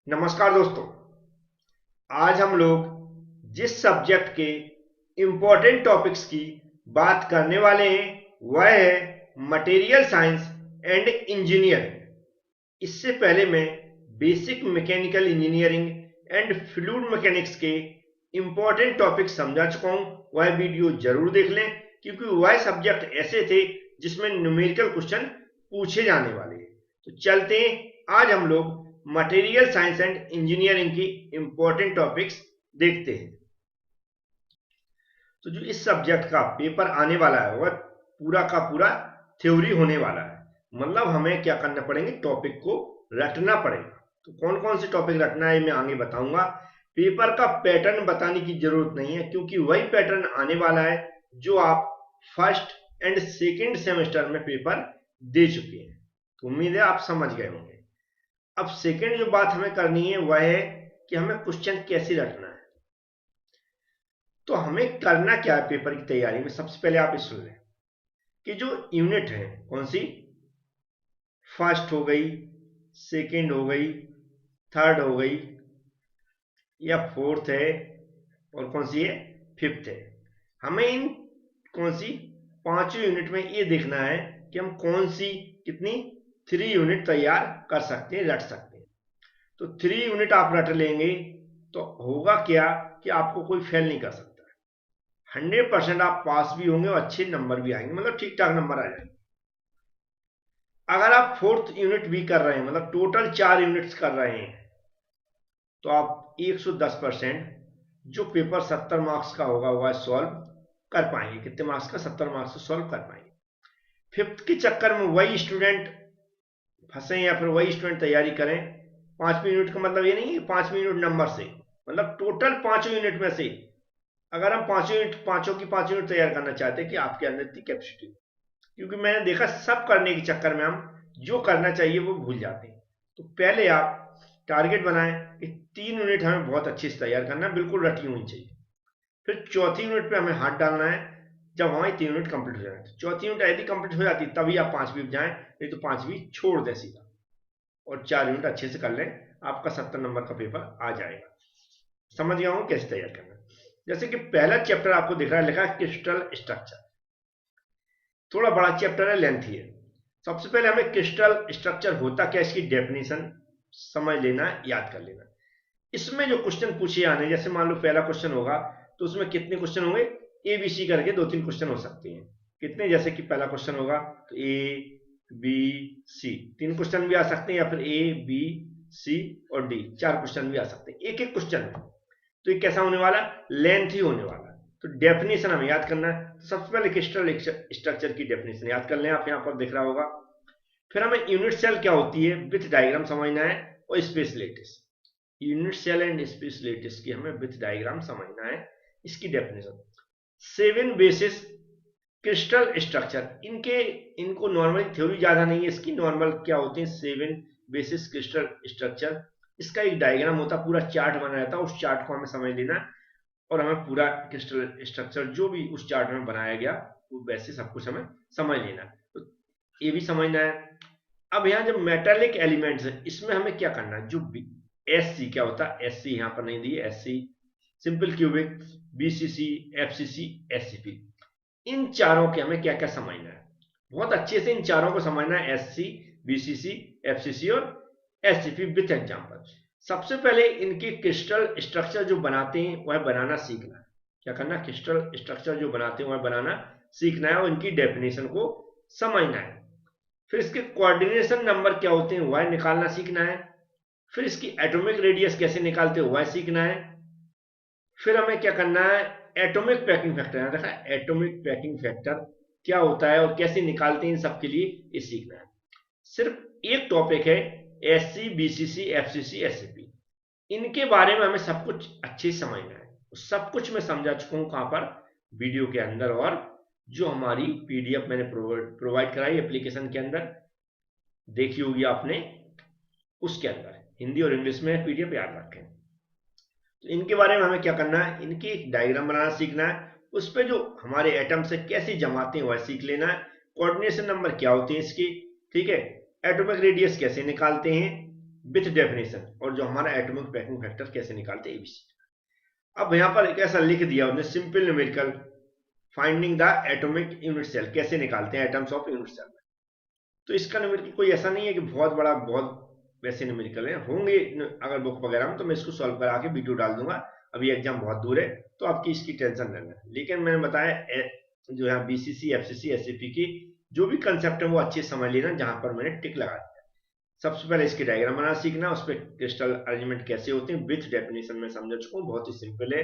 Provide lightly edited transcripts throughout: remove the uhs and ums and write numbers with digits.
नमस्कार दोस्तों। आज हम लोग जिस सब्जेक्ट के इम्पोर्टेंट टॉपिक्स की बात करने वाले हैं वह है मटेरियल साइंस एंड इंजीनियरिंग। इससे पहले मैं basic mechanical engineering and fluid mechanics के इम्पोर्टेंट टॉपिक समझा चुका हूं। वह वीडियो जरूर देख लें क्योंकि वह सब्जेक्ट ऐसे थे जिसमें न्यूमेरिकल क्वेश्चन पूछे जाने वाले हैं। तो चलते हैं, आज हम लोग मटेरियल साइंस एंड इंजीनियरिंग की इंपॉर्टेंट टॉपिक्स देखते हैं। तो जो इस सब्जेक्ट का पेपर आने वाला है वह पूरा का पूरा थ्योरी होने वाला है। मतलब हमें क्या करना पड़ेंगे, टॉपिक को रटना पड़ेगा। तो कौन कौन से टॉपिक रटना है मैं आगे बताऊंगा। पेपर का पैटर्न बताने की जरूरत नहीं है क्योंकि वही पैटर्न आने वाला है जो आप फर्स्ट एंड सेकेंड सेमेस्टर में पेपर दे चुके हैं। तो उम्मीद है आप समझ गए होंगे। अब सेकेंड जो बात हमें करनी है वह है कि हमें क्वेश्चन कैसे रखना है। तो हमें करना क्या है पेपर की तैयारी में, सबसे पहले आप ये सुन लें कि जो यूनिट है कौन सी, फर्स्ट हो गई, सेकेंड हो गई, थर्ड हो गई या फोर्थ है, और कौन सी है, फिफ्थ है। हमें इन कौन सी पांचों यूनिट में ये देखना है कि हम कौन सी कितनी 3 यूनिट तैयार कर सकते हैं, रट सकते हैं। तो 3 यूनिट आप रट लेंगे तो होगा क्या कि आपको कोई फेल नहीं कर सकता। 100% आप पास भी होंगे और अच्छे नंबर भी आएंगे, मतलब ठीक ठाक नंबर आ जाएंगे। अगर आप फोर्थ यूनिट भी कर रहे हैं, मतलब टोटल 4 यूनिट्स कर रहे हैं, तो आप 110% जो पेपर 70 मार्क्स का होगा वह सॉल्व कर पाएंगे। कितने मार्क्स का, 70 मार्क्स से सॉल्व कर पाएंगे। फिफ्थ के चक्कर में वही स्टूडेंट फंसे या फिर वही स्टूडेंट तैयारी करें। 5वीं यूनिट का मतलब ये नहीं है 5वीं यूनिट नंबर से, मतलब टोटल 5 यूनिट में से अगर हम 5 की 5 यूनिट तैयार करना चाहते हैं कि आपके अंदर इतनी कैपेसिटी। क्योंकि मैंने देखा सब करने के चक्कर में हम जो करना चाहिए वो भूल जाते हैं। तो पहले आप टारगेट बनाएं कि 3 यूनिट हमें बहुत अच्छे से तैयार करना है, बिल्कुल रटी होनी चाहिए। फिर चौथी यूनिट पे हमें हाथ डालना है जब हमारी 3 यूनिट कंप्लीट हो जाए। चौथी यूनिट यदि कंप्लीट हो जाती तभी आप 5वीं जाएं, नहीं तो 5वीं छोड़ दें सीधा, और 4 यूनिट अच्छे से कर लें, आपका 70 नंबर का पेपर आ जाएगा। समझ गया हूं कैसे तैयार करना। जैसे कि पहला चैप्टर आपको दिख रहा है, लिखा है क्रिस्टल स्ट्रक्चर। थोड़ा बड़ा चैप्टर है, लेंथी है। सबसे पहले हमें क्रिस्टल स्ट्रक्चर होता क्या, इसकी डेफिनेशन समझ लेना, याद कर लेना। इसमें जो क्वेश्चन पूछे आने, जैसे मान लो पहला क्वेश्चन होगा तो उसमें कितने क्वेश्चन होंगे, ए बी सी करके 2-3 क्वेश्चन हो सकते हैं। कितने, जैसे कि पहला क्वेश्चन होगा तो ए बी सी 3 क्वेश्चन भी आ सकते हैं, या फिर ए बी सी और डी 4 क्वेश्चन भी आ सकते हैं एक एक क्वेश्चन में। तो ये कैसा होने वाला, लेंथ ही होने वाला। तो डेफिनेशन हमें याद करना है। तो सबसे पहले क्रिस्टल स्ट्रक्चर की डेफिनेशन याद कर लें, आप यहाँ पर दिख रहा होगा। फिर हमें यूनिट सेल क्या होती है विथ डायग्राम समझना है, और space lattice. Unit cell and space lattice की हमें विथ डायग्राम समझना है, इसकी डेफिनेशन। 7 बेसिस क्रिस्टल स्ट्रक्चर, इनको नॉर्मली थ्योरी ज्यादा नहीं है इसकी, नॉर्मल क्या होते हैं 7 बेसिस क्रिस्टल स्ट्रक्चर। इसका एक डायग्राम होता है, पूरा चार्ट बना रहता है, उस चार्ट को हमें समझ लेना, और हमें पूरा क्रिस्टल स्ट्रक्चर जो भी उस चार्ट में बनाया गया वो वैसे सब कुछ हमें समझ लेना। तो ये भी समझना है। अब यहाँ जब मेटालिक एलिमेंट्स है इसमें हमें क्या करना है, जो एस सी क्या होता है, एस सी यहाँ पर नहीं दी है, S C simple cubic, BCC, FCC, SCP, इन चारों के हमें क्या क्या समझना है। बहुत अच्छे से इन चारों को समझना है, एससी, बीसीसी, एफसीसी और एससीपी विथ एग्जांपल। सबसे पहले इनके क्रिस्टल स्ट्रक्चर जो बनाते हैं वह बनाना सीखना है। क्या करना, क्रिस्टल स्ट्रक्चर जो बनाते हैं वह बनाना सीखना है, और इनकी डेफिनेशन को समझना है। फिर इसके कोऑर्डिनेशन नंबर क्या होते हैं वह निकालना सीखना है। फिर इसकी एटॉमिक रेडियस कैसे निकालते हैं वह सीखना है। फिर हमें क्या करना है, एटॉमिक पैकिंग फैक्टर, यहां देखा एटॉमिक पैकिंग फैक्टर क्या होता है और कैसे निकालते हैं, इन सब के लिए ये सीखना है। सिर्फ एक टॉपिक है एससी, बीसीसी, एफसीसी, एससीपी, इनके बारे में हमें सब कुछ अच्छे से समझना है। सब कुछ मैं समझा चुका हूं कहां पर, वीडियो के अंदर, और जो हमारी पीडीएफ मैंने प्रोवाइड कराई एप्लीकेशन के अंदर, देखी होगी आपने, उसके अंदर हिंदी और इंग्लिश में पीडीएफ याद रखें। तो इनके बारे में हमें क्या करना है, इनकी डायग्राम बनाना सीखना है, उस पर जो हमारे एटम से कैसे जमाते हैं वह सीख लेना है। कोऑर्डिनेशन नंबर क्या होते हैं इसकी, ठीक है, एटॉमिक रेडियस कैसे निकालते हैं, विथ डेफिनेशन, और जो हमारा एटॉमिक पैकिंग फैक्टर कैसे निकालते हैं एबीसी। अब यहाँ पर एक ऐसा लिख दिया उन्होंने, simple numerical finding the atomic unit cell, कैसे निकालते हैं एटम्स ऑफ यूनिट सेल। तो इसका न्यूमेरिकल कोई ऐसा नहीं है कि बहुत बड़ा, बहुत वैसे न्यूमेरिकल है होंगे अगर बुक वगैरह में, तो मैं इसको सॉल्व करा के वीडियो डाल दूंगा। अभी एग्जाम बहुत दूर है तो आपकी इसकी टेंशन लेना, लेकिन मैंने बताया जो है बीसीसी, एफसीसी, एससीपी की जो भी कंसेप्ट है वो अच्छे समझ लेना, जहां पर मैंने टिक लगा दिया। सबसे पहले इसकी डायग्राम बनाना सीखना, उस पर क्रिस्टल अरेंजमेंट कैसे होते हैं विथ डेफिनेशन में समझा चुका हूँ, बहुत ही सिंपल है।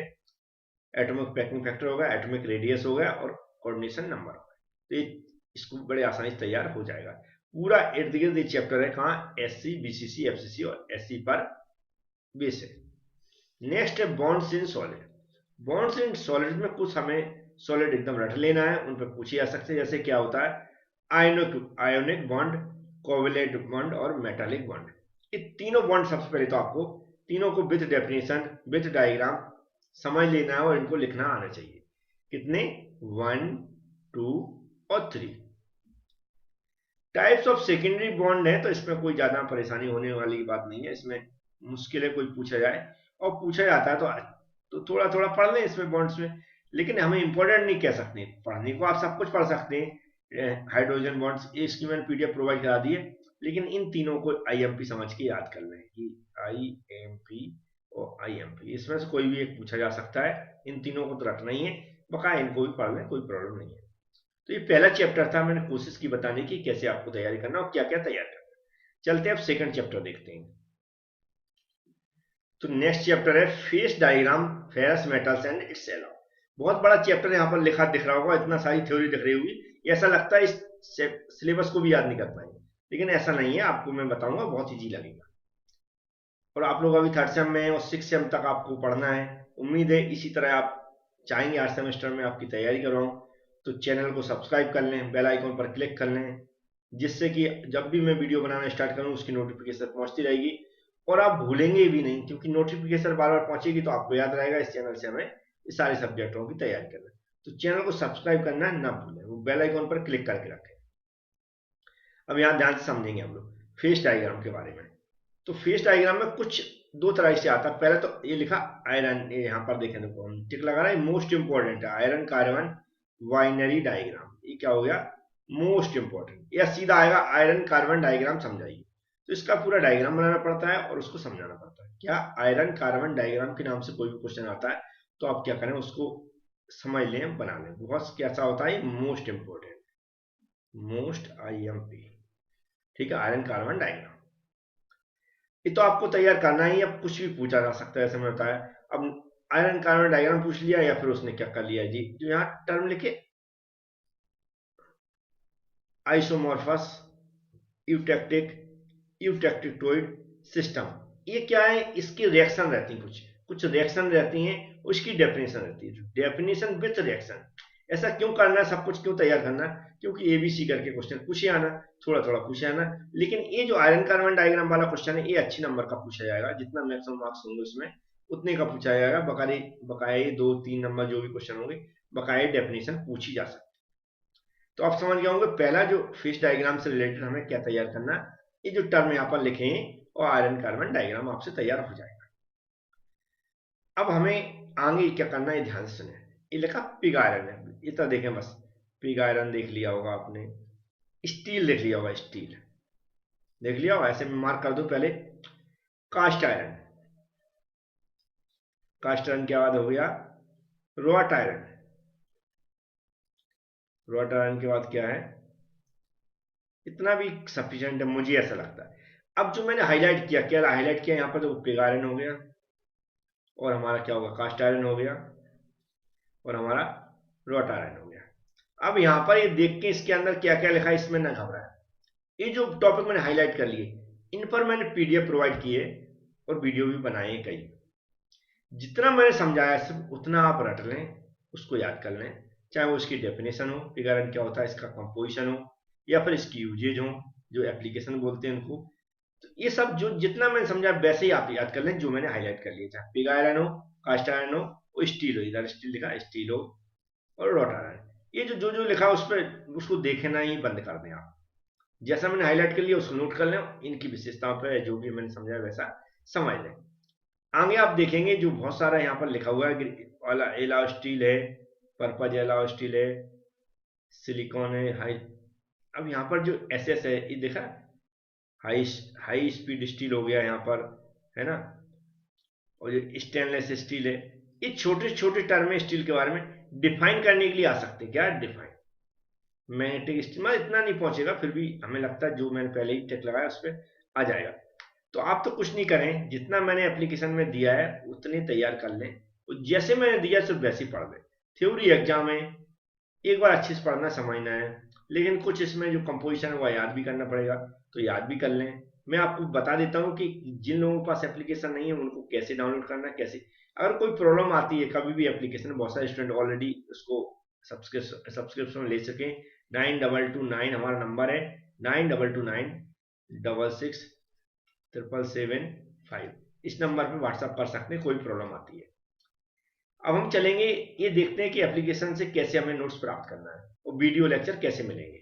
एटॉमिक पैकिंग फैक्टर होगा, एटॉमिक रेडियस हो गया और कोऑर्डिनेशन नंबर होगा, तो ये इसको बड़े आसानी से तैयार हो जाएगा। पूरा इर्द गिर्द ये चैप्टर है, कहाँ एससी, बीसीसी, एफसीसी और एससी पर बेस है। नेक्स्ट है bonds in solid. Bonds in solid में कुछ हमें सॉलिड एकदम रट लेना है, उन पर पूछे जा सकते हैं, जैसे क्या होता है आयोनिक बॉन्ड, कोवेलेंट बॉन्ड और मेटालिक बॉन्ड। ये तीनों बॉन्ड सबसे पहले तो आपको तीनों को विद डेफिनेशन विद डायग्राम समझ लेना है और इनको लिखना आना चाहिए। कितने? 1, 2 और 3। टाइप्स ऑफ सेकेंडरी बॉन्ड है, तो इसमें कोई ज्यादा परेशानी होने वाली बात नहीं है, इसमें मुश्किल है कोई पूछा जाए, और पूछा जाता है तो थोड़ा थोड़ा पढ़ लें इसमें बॉन्ड्स में, लेकिन हमें इंपॉर्टेंट नहीं कह सकते। पढ़ने को आप सब कुछ पढ़ सकते हैं, हाइड्रोजन बॉन्ड्स इसकी मैंने पीडीएफ प्रोवाइड करा दी है, लेकिन इन तीनों को आईएमपी समझ के याद करना है कि आईएमपी और आईएमपी, इसमें से कोई भी एक पूछा जा सकता है, इन तीनों को तो रखना ही है, बकाया इनको भी पढ़ लें, कोई प्रॉब्लम नहीं है। तो ये पहला चैप्टर था, मैंने कोशिश की बताने की कैसे आपको तैयारी करना और क्या क्या तैयार करना। चलते हैं अब सेकंड चैप्टर देखते हैं। तो नेक्स्ट चैप्टर है phase diagram ferrous metals and it's alloy. बहुत बड़ा चैप्टर यहाँ पर लिखा दिख रहा होगा, इतना सारी थ्योरी दिख रही होगी, ऐसा लगता है इस सिलेबस को भी याद नहीं कर पाएंगे, लेकिन ऐसा नहीं है, आपको मैं बताऊंगा बहुत इजी लगेगा। और आप लोग अभी थर्ड सेम में और 6 सेम तक आपको पढ़ना है, उम्मीद है इसी तरह आप चाहेंगे 8 सेमेस्टर में आपकी तैयारी करवाऊं, तो चैनल को सब्सक्राइब कर लें, बेल आइकन पर क्लिक कर लें, जिससे कि जब भी मैं वीडियो बनाना स्टार्ट करूं उसकी नोटिफिकेशन पहुंचती रहेगी, और आप भूलेंगे भी नहीं, क्योंकि नोटिफिकेशन बार बार पहुंचेगी तो आपको याद रहेगा इस चैनल से हमें इस सारे सब्जेक्टों की तैयारी करना है। तो चैनल को सब्सक्राइब करना ना भूलें, वो बेल आइकन पर क्लिक करके रखें। अब यहाँ ध्यान से समझेंगे हम लोग फेस डायग्राम के बारे में। तो फेस डायग्राम में कुछ दो तरह से आता है। पहले तो ये लिखा आयरन, ये यहाँ पर देखें तो टिक लगा रहा है, मोस्ट इंपॉर्टेंट है आयरन कार्बन बाइनरी डायग्राम, ये क्या हो गया मोस्ट इंपॉर्टेंट, या सीधा आएगा आयरन कार्बन डायग्राम समझाइए। तो इसका पूरा डायग्राम बनाना पड़ता है और उसको समझाना पड़ता है। क्या आयरन कार्बन डायग्राम के नाम से कोई भी क्वेश्चन आता है तो आप क्या करें, उसको समझ लें, बना लें, बहुत कैसा होता है मोस्ट इंपॉर्टेंट, मोस्ट आईएमपी, ठीक है, आयरन कार्बन डायग्राम। ये तो आपको तैयार करना ही, अब कुछ भी पूछा जा सकता है, ऐसे में होता है। अब आयरन कार्बन डायग्राम पूछ लिया, या फिर उसने क्या कर लिया जी, जो यहाँ टर्म लिखे आइसोमॉर्फस यूटेक्टिक यूटेक्टिटोइड सिस्टम, ये क्या है, इसकी रिएक्शन रहती है, कुछ कुछ रिएक्शन रहती हैं, उसकी डेफिनेशन रहती है, डेफिनेशन विथ रिएक्शन। ऐसा क्यों करना है, सब कुछ क्यों तैयार करना, क्योंकि एबीसी करके क्वेश्चन पूछे आना, थोड़ा थोड़ा पूछे आना, लेकिन ये जो आयरन कार्बन डायग्राम वाला क्वेश्चन है ये अच्छी नंबर का पूछा जाएगा, जितना मैक्सिमम मार्क्स होंगे उसमें उतने का पूछा जाएगा, बकाये 2-3 नंबर जो भी क्वेश्चन होंगे बकाये डेफिनेशन पूछी जा सकती। तो आप समझ गए होंगे पहला जो फेस डायग्राम से रिलेटेड हमें क्या तैयार करना, ये जो टर्म यहाँ पर लिखे हैं और आयरन कार्बन डायग्राम आपसे तैयार हो जाएगा। अब हमें आगे क्या करना है ध्यान से सुने, ये लिखा पिग आयरन है, इतना देखें बस, पिग आयरन देख लिया होगा आपने, स्टील देख लिया होगा, स्टील देख लिया होगा, ऐसे में मार्क कर दो पहले। कास्ट आयरन, कास्ट आयरन के बाद हो गया रॉट आयरन, रॉट आयरन के बाद क्या है, इतना भी सफिशिएंट है मुझे ऐसा लगता है। अब जो मैंने हाईलाइट किया, क्या हाईलाइट किया यहाँ पर, तो पिग आयरन हो गया, और हमारा क्या होगा कास्ट आयरन हो गया, और हमारा रॉट आयरन हो गया। अब यहाँ पर ये देख के इसके अंदर क्या क्या लिखा है इसमें ना घबराए, ये जो टॉपिक मैंने हाईलाइट कर लिए इन पर मैंने पीडीएफ प्रोवाइड किए और वीडियो भी बनाए कई, जितना मैंने समझाया सिर्फ उतना आप रट लें, उसको याद कर लें, चाहे वो इसकी डेफिनेशन हो, पिग आयरन क्या होता है, इसका कंपोजिशन हो, या फिर इसकी यूजेज हो, जो एप्लीकेशन बोलते हैं उनको, तो ये सब जो जितना मैंने समझा वैसे ही आप याद कर लें, जो मैंने हाईलाइट कर लिया, चाहे पिग आयरन हो, कास्ट आयरन हो, वो स्टील हो, इधर स्टील लिखा स्टील हो, और रॉट आयरन, ये जो जो लिखा उस पर उसको देखना ही बंद कर दें आप, जैसा मैंने हाईलाइट कर लिया उसको नोट कर लें, इनकी विशेषताओं पर जो भी मैंने समझाया वैसा समझ लें। आगे आप देखेंगे जो बहुत सारा यहाँ पर लिखा हुआ है, एलाओ स्टील है, पर्पज एलाओ स्टील है, सिलिकॉन है, हाई। अब यहाँ पर जो एस एस है ये देखा, हाई हाई स्पीड स्टील हो गया यहाँ पर, है ना। और जो स्टेनलेस स्टील है, ये छोटे छोटे टर्म है स्टील के बारे में डिफाइन करने के लिए आ सकते हैं। क्या डिफाइन, मैग्नेटिक स्टील में इतना नहीं पहुंचेगा, फिर भी हमें लगता है जो मैंने पहले ही टेक लगाया उस पर आ जाएगा। तो आप तो कुछ नहीं करें, जितना मैंने एप्लीकेशन में दिया है उतने तैयार कर लें, और जैसे मैंने दिया सिर्फ वैसे ही पढ़ लें। थ्योरी एग्जाम है, एक बार अच्छे से पढ़ना समझना है, लेकिन कुछ इसमें जो कंपोजिशन है वो याद भी करना पड़ेगा, तो याद भी कर लें। मैं आपको बता देता हूँ कि जिन लोगों के पास एप्लीकेशन नहीं है उनको कैसे डाउनलोड करना है, कैसे। अगर कोई प्रॉब्लम आती है कभी भी एप्लीकेशन, बहुत सारे स्टूडेंट ऑलरेडी उसको सब्सक्रिप्शन ले सकें। 9229 हमारा नंबर है, 9229667775। इस नंबर पे व्हाट्सएप कर सकते हैं कोई प्रॉब्लम आती है। अब हम चलेंगे, ये देखते हैं कि एप्लीकेशन से कैसे हमें नोट्स प्राप्त करना है और वीडियो लेक्चर कैसे मिलेंगे।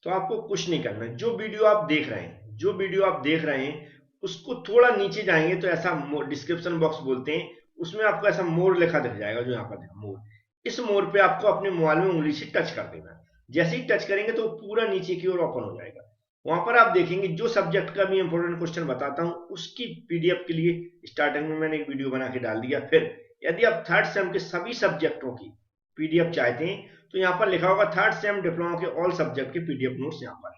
तो आपको कुछ नहीं करना है, जो वीडियो आप देख रहे हैं, जो वीडियो आप देख रहे हैं उसको थोड़ा नीचे जाएंगे तो ऐसा डिस्क्रिप्शन बॉक्स बोलते हैं, उसमें आपको ऐसा मोर लिखा दिख जाएगा, जो यहाँ पर देखा मोर। इस मोर पे आपको अपने मोबाइल में उंगली से टच कर देना है। जैसे ही टच करेंगे तो पूरा नीचे की ओर ओपन हो जाएगा। वहां पर आप देखेंगे जो सब्जेक्ट का भी इंपॉर्टेंट क्वेश्चन बताता हूं उसकी पीडीएफ के लिए स्टार्टिंग में मैंने एक वीडियो बना के डाल दिया। फिर यदि आप थर्ड सेम के सभी सब्जेक्टों की पीडीएफ चाहते हैं तो यहाँ पर लिखा होगा थर्ड सेम डिप्लोमा के ऑल सब्जेक्ट के पीडीएफ नोट्स यहाँ पर है।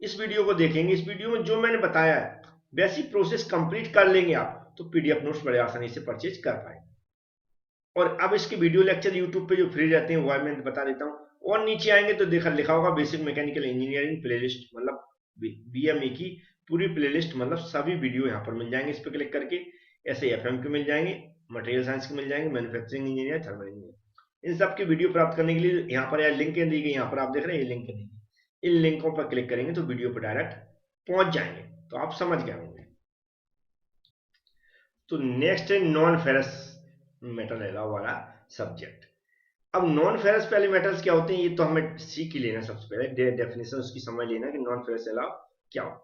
इस वीडियो को देखेंगे, इस वीडियो में जो मैंने बताया है वैसी प्रोसेस कंप्लीट कर लेंगे आप तो पीडीएफ नोट्स बड़े आसानी से परचेज कर पाएंगे। और अब इसके वीडियो लेक्चर यूट्यूब पे जो फ्री रहते हैं वो मैं बता देता हूँ। और नीचे आएंगे तो देखा लिखा होगा बेसिक मैकेनिकल इंजीनियरिंग प्लेलिस्ट, मतलब बीएमई की पूरी प्लेलिस्ट, मतलब सभी वीडियो यहाँ पर मिल जाएंगे इस पर क्लिक करके। ऐसे एफएम के मिल जाएंगे, मटेरियल साइंस के मिल जाएंगे, मैन्युफैक्चरिंग इंजीनियर, थर्मल इंजीनियर, इन सब की वीडियो प्राप्त करने के लिए यहाँ पर यार लिंक दी गई, यहाँ पर आप देख रहे हैं ये लिंक दी गई। इन लिंकों पर क्लिक करेंगे तो वीडियो पर डायरेक्ट पहुंच जाएंगे, तो आप समझ गए होंगे। तो नेक्स्ट है नॉन फेरस मेटल एलॉय वाला सब्जेक्ट। अब नॉन फेरस वाले मेटल्स क्या होते हैं ये तो हमें सीख ही लेना, सबसे पहले डेफिनेशन उसकी समझ लेना कि नॉन फेरस एलॉय क्या होता है।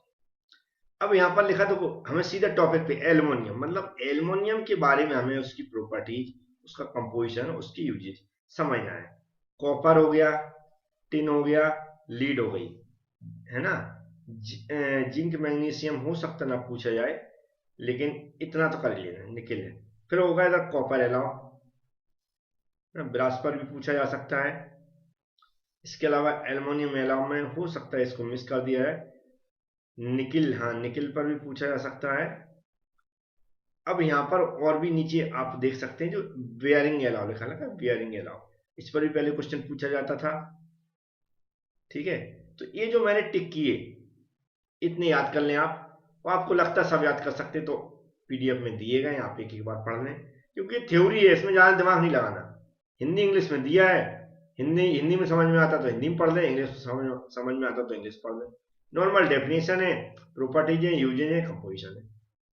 अब यहाँ पर लिखा तो हमें सीधा टॉपिक पे एल्युमिनियम, मतलब एल्युमिनियम के बारे में हमें उसकी प्रॉपर्टीज, उसका कंपोजिशन, उसकी यूजेज समझना है। कॉपर हो गया, टिन हो गया, लीड हो गई, है ना। जिंक मैग्नीशियम हो सकता ना पूछा जाए, लेकिन इतना तो कर लेना, निकल है। फिर हो गया कॉपर एलॉय, ब्रास पर भी पूछा जा सकता है। इसके अलावा एल्युमिनियम एलॉय में हो सकता है, इसको मिस कर दिया है, निकिल, हाँ निकिल पर भी पूछा जा सकता है। अब यहाँ पर और भी नीचे आप देख सकते हैं जो बेयरिंग एलॉय लिखा है, बेयरिंग एलॉय, इस पर भी पहले क्वेश्चन पूछा जाता था। ठीक है, तो ये जो मैंने टिक किए इतने याद कर लें आप, और आपको लगता है सब याद कर सकते तो पीडीएफ में दिए गए, आप एक बार पढ़ लें, क्योंकि थ्योरी है, इसमें ज़्यादा दिमाग नहीं लगाना। हिंदी इंग्लिश में दिया है, हिंदी में समझ में आता तो हिंदी में पढ़ लें, इंग्लिश में समझ में आता तो इंग्लिश पढ़ लें। नॉर्मल डेफिनेशन है, प्रॉपर्टीज है, यूजेज है, कंपोजिशन है,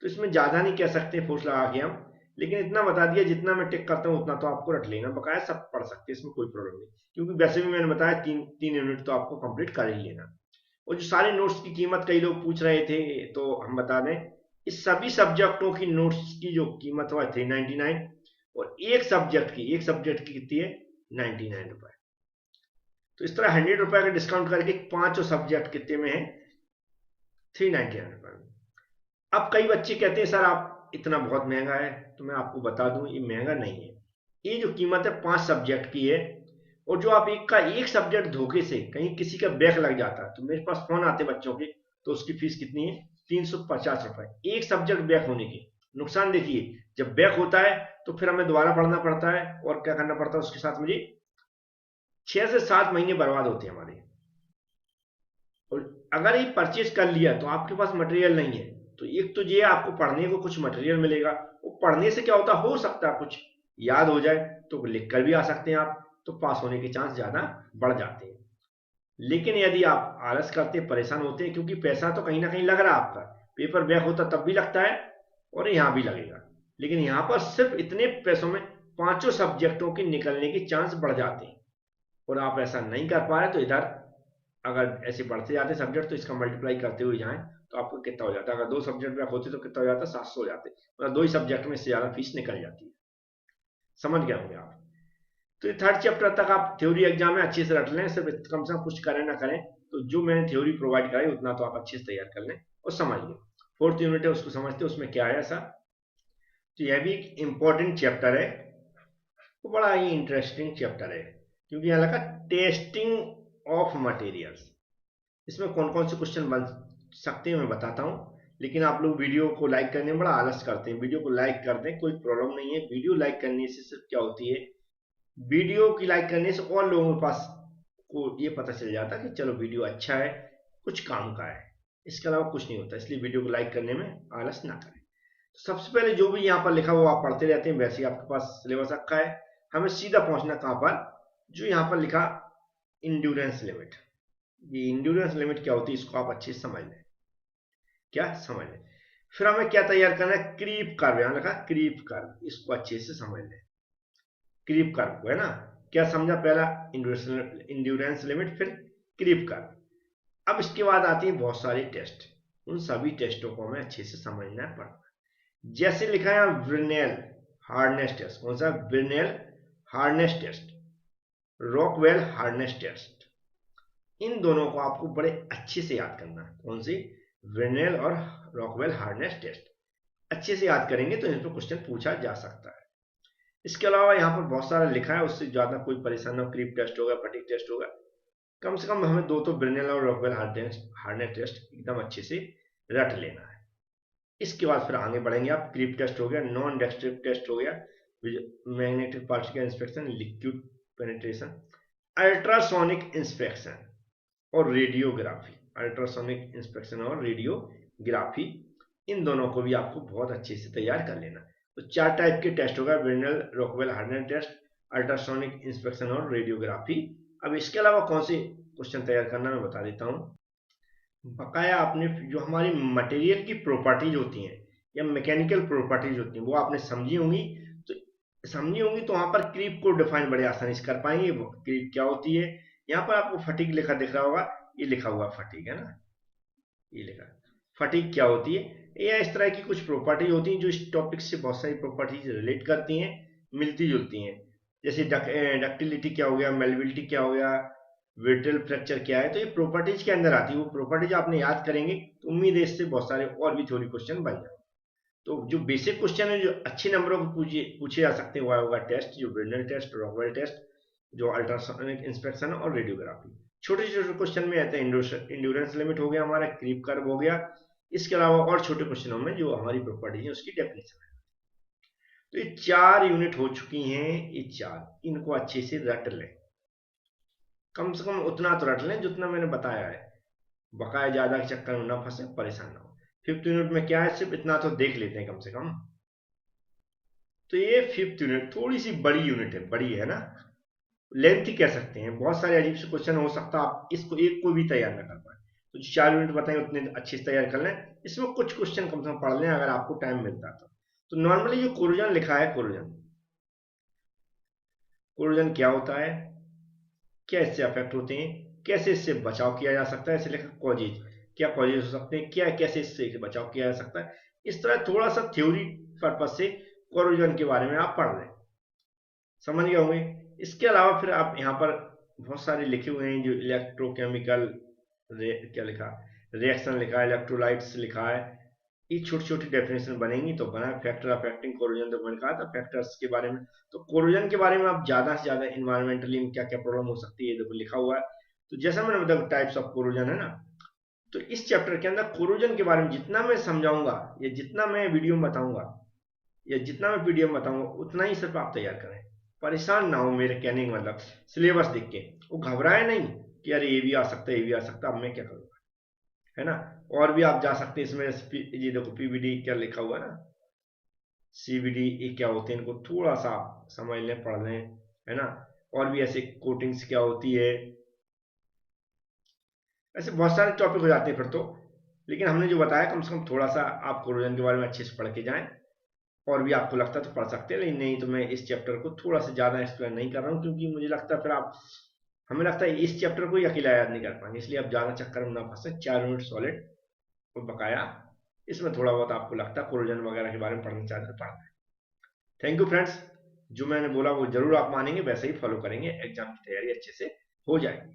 तो इसमें ज़्यादा नहीं कह सकते फोर्स लगा के हम, लेकिन इतना बता दिया जितना मैं टिक करता हूँ उतना तो आपको रट लेना, बकाया सब पढ़ सकते हैं, इसमें कोई प्रॉब्लम नहीं, क्योंकि वैसे भी मैंने बताया तीन यूनिट तो आपको कंप्लीट कर ही लेना। और जो सारे नोट्स की कीमत कई लोग पूछ रहे थे तो हम बता दें, इस सभी सब्जेक्टों की नोट्स की जो कीमत हुआ 399, और एक सब्जेक्ट की कितनी है 99 रुपए। तो इस तरह 100 रुपए का डिस्काउंट करके पांचों सब्जेक्ट कितने में है 399 रुपए में। अब कई बच्चे कहते हैं सर आप इतना बहुत महंगा है, तो मैं आपको बता दूं ये महंगा नहीं है। ये जो कीमत है 5 सब्जेक्ट की है, और जो आप एक सब्जेक्ट धोखे से कहीं किसी का बैक लग जाता है तो मेरे पास फोन आते बच्चों के, तो उसकी फीस कितनी है 350 रुपए, एक सब्जेक्ट बैक होने के। नुकसान देखिए, जब बैक होता है तो फिर हमें दोबारा पढ़ना पड़ता है, और क्या करना पड़ता है उसके साथ मुझे 6 से 7 महीने बर्बाद होते हैं हमारे। और अगर ये परचेज कर लिया तो आपके पास मटेरियल नहीं है, तो एक तो ये आपको पढ़ने को कुछ मटेरियल मिलेगा, वो पढ़ने से क्या होता हो सकता है कुछ याद हो जाए, तो लिख कर भी आ सकते हैं आप, तो पास होने के चांस ज्यादा बढ़ जाते हैं। लेकिन यदि आप आलस करते परेशान होते हैं, क्योंकि पैसा तो कहीं ना कहीं लग रहा है आपका, पेपर बैक होता तब भी लगता है और यहाँ भी लगेगा, लेकिन यहाँ पर सिर्फ इतने पैसों में पांचों सब्जेक्टों के निकलने के चांस बढ़ जाते हैं, और आप ऐसा नहीं कर पा रहे तो इधर अगर ऐसे बढ़ते जाते सब्जेक्ट तो इसका मल्टीप्लाई करते हुए जाएं तो आपको कितना हो जाता है। अगर 2 सब्जेक्ट में होते तो कितना हो जाता, 700 हो जाते, मतलब 2 ही सब्जेक्ट में इससे ज्यादा फीस निकल जाती है। समझ गए होंगे आप। तो ये थर्ड चैप्टर तक आप थ्योरी एग्जाम में अच्छे से रट लें, सिर्फ कम से कम कुछ करें ना करें तो जो मैंने थ्योरी प्रोवाइड कराई उतना तो आप अच्छे से तैयार कर लें और समझ लें। फोर्थ यूनिट है उसको समझते हैं उसमें क्या है ऐसा। तो यह भी एक इंपॉर्टेंट चैप्टर है, वो बड़ा ही इंटरेस्टिंग चैप्टर है क्योंकि यहाँ लगा टेस्टिंग ऑफ मटेरियल्स। इसमें कौन कौन से क्वेश्चन बन सकते हैं मैं बताता हूँ, लेकिन आप लोग वीडियो को लाइक करने में बड़ा आलस करते हैं। वीडियो को लाइक कर दें, कोई प्रॉब्लम नहीं है। वीडियो लाइक करने से सिर्फ क्या होती है, वीडियो की लाइक करने से और लोगों के पास को ये पता चल जाता है कि चलो वीडियो अच्छा है, कुछ काम का है। इसके अलावा कुछ नहीं होता, इसलिए वीडियो को लाइक करने में आलस ना करें। तो सबसे पहले जो भी यहाँ पर लिखा हुआ आप पढ़ते रहते हैं, वैसे ही आपके पास सिलेबस रखा है। हमें सीधा पहुंचना कहाँ पर, जो यहाँ पर लिखा इंड्योरेंस लिमिट। ये इंड्योरेंस लिमिट क्या होती है इसको आप अच्छे से समझ लें, क्या समझ लें। फिर हमें क्या तैयार करना है, क्रीप कर्व, यहाँ लिखा क्रीप कर्व, इसको अच्छे से समझ लें। क्रीप कर्व को है ना, क्या समझा, पहला इंड्योरेंस लिमिट, फिर क्रीप कर्व। अब इसके बाद आती है बहुत सारे टेस्ट, उन सभी टेस्टों को हमें अच्छे से समझना पड़ता है। जैसे लिखा है व्रिनेल हार्डनेस टेस्ट, कौन सा, Brinell hardness test, Rockwell hardness test. इन दोनों को आपको बड़े अच्छे से याद करना है। कौन सी, व्रिनेल और रॉकवेल हार्डनेस टेस्ट। अच्छे से याद करेंगे तो इन पर क्वेश्चन पूछा जा सकता है। इसके अलावा यहाँ पर बहुत सारा लिखा है, उससे ज्यादा कोई परेशान हो, क्रीप टेस्ट होगा, फटीग टेस्ट होगा, कम से कम हमें 2 तो ब्रिनेल और रॉकवेल हार्डनेस टेस्ट एकदम अच्छे से रट लेना है। इसके बाद फिर आगे बढ़ेंगे आप। क्रीप टेस्ट हो गया, नॉन डिस्ट्रक्टिव टेस्ट हो गया, magnetic particle inspection, liquid penetration, ultrasonic inspection और रेडियोग्राफी। अल्ट्रासोनिक इंस्पेक्शन और रेडियोग्राफी, इन दोनों को भी आपको बहुत अच्छे से तैयार कर लेना। तो 4 टाइप के टेस्ट होगा, Brinell Rockwell hardness test, ultrasonic inspection और रेडियोग्राफी। अब इसके अलावा कौन से क्वेश्चन तैयार करना मैं बता देता हूँ। बकाया आपने जो हमारी मटेरियल की प्रॉपर्टीज होती हैं या मैकेनिकल प्रॉपर्टीज होती हैं वो आपने समझी होंगी। तो वहां पर क्रीप को डिफाइन बड़े आसानी से कर पाएंगे। क्रीप क्या होती है, यहाँ पर आपको फटीग लिखा दिख रहा होगा, ये लिखा हुआ फटीग है ना, ये लिखा। फटीग क्या होती है, या इस तरह की कुछ प्रॉपर्टी होती हैं जो इस टॉपिक से बहुत सारी प्रॉपर्टीज रिलेट करती हैं, मिलती जुलती हैं। जैसे डक्टिलिटी क्या हो गया, मेल्बिलिटी क्या हो गया, ब्रिटल फ्रैक्चर क्या है, तो ये प्रॉपर्टीज के अंदर आती है। वो प्रॉपर्टीज आपने याद करेंगे तो उम्मीद है इससे बहुत सारे और भी थ्योरी क्वेश्चन बन जाए। तो जो बेसिक क्वेश्चन है जो अच्छे नंबरों को पूछे जा सकते हैं, वह होगा टेस्ट, जो ब्रिनेल टेस्ट, रॉकवेल टेस्ट, जो अल्ट्रासोनिक इंस्पेक्शन और रेडियोग्राफी। छोटे छोटे क्वेश्चन में आते हैं इंड्योरेंस लिमिट हो गया, हमारा क्रीप कर्व हो गया। इसके अलावा और छोटे क्वेश्चनों में जो हमारी प्रॉपर्टी है उसकी डेफिनेशन है। तो ये 4 यूनिट हो चुकी हैं, ये 4, इनको अच्छे से रट लें। कम से कम उतना तो रट लें जितना मैंने बताया है, बकाया ज्यादा के चक्कर में ना फंसे, परेशान ना हो। 5th यूनिट में क्या है, सिर्फ इतना तो देख लेते हैं कम से कम। तो ये 5th यूनिट थोड़ी सी बड़ी यूनिट है, बड़ी है ना, लेंथी कह सकते हैं, बहुत सारे अजीब से क्वेश्चन हो सकता है, आप इसको एक को भी तैयार ना कर पाए। तो जो 4 यूनिट बताएं उतने अच्छे से तैयार कर लें, इसमें कुछ क्वेश्चन कम से कम पढ़ लें अगर आपको टाइम मिलता है तो नॉर्मली जो कोरोजन लिखा है, कोरोजन क्या होता है, क्या इससे अफेक्ट होते हैं, कैसे इससे बचाव किया जा सकता है, ऐसे लिखा कॉजेज, क्या कॉजेज हो सकते हैं, क्या कैसे इससे बचाव किया जा सकता है। इस तरह थोड़ा सा थ्योरी पर्पज से कोरोजन के बारे में आप पढ़ लें, समझ गए होंगे। इसके अलावा फिर आप यहाँ पर बहुत सारे लिखे हुए हैं, जो इलेक्ट्रोकेमिकल क्या लिखा, रिएक्शन लिखा है, इलेक्ट्रोलाइट्स लिखा है, ये छोटी छोटी डेफिनेशन बनेंगी तो बना। फैक्टर अफेक्टिंग कोरोजन, तो मैंने कहा था फैक्टर्स के बारे में। तो कोरोजन के बारे में आप ज्यादा से ज्यादा इन्वायरमेंटली क्या क्या प्रॉब्लम हो सकती है देखो लिखा हुआ है। तो जैसा मैंने बताया टाइप्स ऑफ कोरोजन है ना, तो इस चैप्टर के अंदर कोरोजन के बारे में जितना मैं समझाऊंगा या जितना मैं वीडियो में बताऊंगा या जितना मैं पीडीएफ में बताऊंगा उतना ही सिर्फ आप तैयार करें। परेशान ना हो मेरे कहने का मतलब, सिलेबस देख के वो घबराए नहीं कि अरे ये भी आ सकता है, ये भी आ सकता है, अब मैं क्या करूंगा, है ना। और भी आप जा सकते हैं इसमें, ये देखो पीवीडी क्या लिखा हुआ है ना, सीवीडी, ये क्या होते हैं, इनको थोड़ा सा समझ लें, पढ़ लें, है ना। और भी ऐसे कोटिंग्स क्या होती है, ऐसे बहुत सारे टॉपिक हो जाते हैं फिर तो। लेकिन हमने जो बताया कम से कम थोड़ा सा आप कोरोजन के बारे में अच्छे से पढ़ के जाएं। और भी आपको लगता है तो पढ़ सकते हैं, लेकिन नहीं तो मैं इस चैप्टर को थोड़ा सा ज्यादा एक्सप्लेन नहीं कर रहा हूँ, क्योंकि मुझे लगता है फिर आप हमें लगता है इस चैप्टर को ही अकेला याद नहीं कर पाएंगे, इसलिए आप ज़्यादा चक्कर में ना फंसे। 4 यूनिट सॉलिड और बकाया इसमें थोड़ा बहुत आपको लगता है कोरोजन वगैरह के बारे में पढ़ना चाहते हैं, पढ़ना है। थैंक यू फ्रेंड्स, जो मैंने बोला वो जरूर आप मानेंगे, वैसे ही फॉलो करेंगे, एग्जाम की तैयारी अच्छे से हो जाएगी।